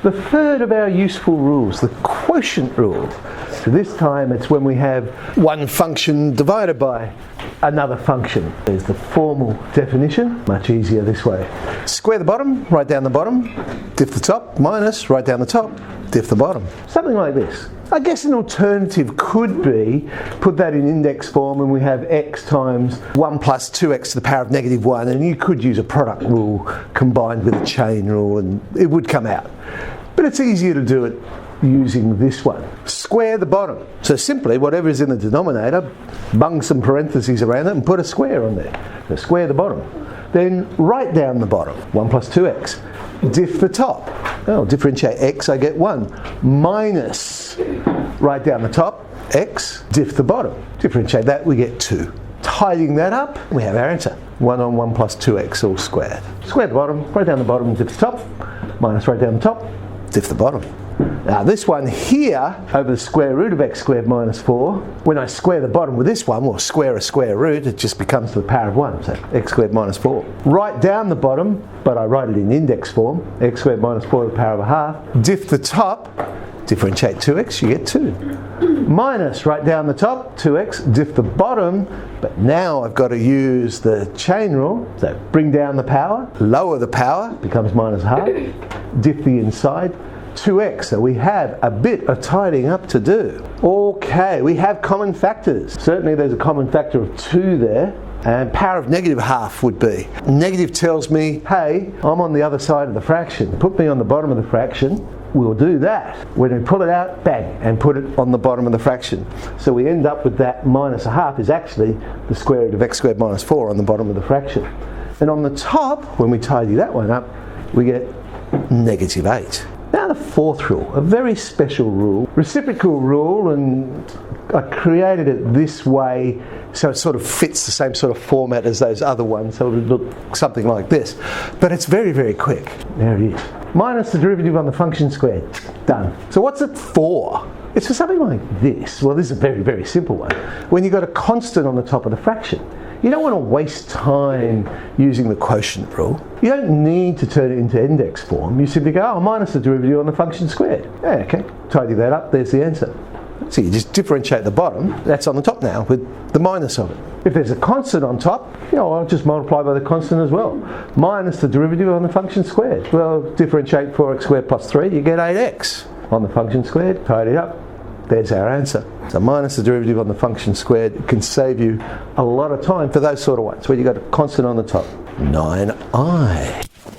The third of our useful rules, the quotient rule. So this time it's when we have one function divided by another function. There's the formal definition, much easier this way. Square the bottom, write down the bottom, diff the top, minus, write down the top, diff the bottom. Something like this. I guess an alternative could be, put that in index form and we have x times 1 plus 2x to the power of negative 1, and you could use a product rule combined with a chain rule and it would come out. But it's easier to do it using this one. Square the bottom. So simply, whatever is in the denominator, bung some parentheses around it and put a square on there. So square the bottom. Then write down the bottom, 1 plus 2x. Diff the top. Oh, differentiate x, I get 1. Minus, write down the top, x, diff the bottom. Differentiate that, we get 2. Tidying that up, we have our answer. 1 on 1 plus 2x all squared. Square the bottom, write down the bottom, diff the top. Minus, write down the top, diff the bottom. Now this one here, over the square root of x squared minus 4, when I square the bottom with this one, or square a square root, it just becomes to the power of 1, so x squared minus 4. Write down the bottom, but I write it in index form, x squared minus 4 to the power of a half. Diff the top, differentiate 2x, you get 2. Minus, write down the top, 2x, diff the bottom, but now I've got to use the chain rule, so bring down the power, lower the power, becomes minus half, diff the inside, 2x, so we have a bit of tidying up to do. Okay, we have common factors. Certainly there's a common factor of 2 there, and power of negative half would be. Negative tells me, hey, I'm on the other side of the fraction. Put me on the bottom of the fraction. We'll do that. When we pull it out, bang, and put it on the bottom of the fraction. So we end up with that minus a half is actually the square root of x squared minus 4 on the bottom of the fraction. And on the top, when we tidy that one up, we get negative 8. Now the fourth rule, a very special rule, reciprocal rule, and I created it this way so it sort of fits the same sort of format as those other ones, so it would look something like this. But it's very, very quick. There it is. Minus the derivative on the function squared. Done. So what's it for? It's for something like this. Well, this is a very, very simple one. When you've got a constant on the top of the fraction. You don't want to waste time using the quotient rule. You don't need to turn it into index form. You simply go, oh, minus the derivative on the function squared. Yeah, okay, tidy that up, there's the answer. So you just differentiate the bottom, that's on the top now with the minus of it. If there's a constant on top, I'll just multiply by the constant as well. Minus the derivative on the function squared. Well, differentiate 4x squared plus 3, you get 8x on the function squared, tidy it up. There's our answer. So minus the derivative on the function squared can save you a lot of time for those sort of ones where you've got a constant on the top. 9i.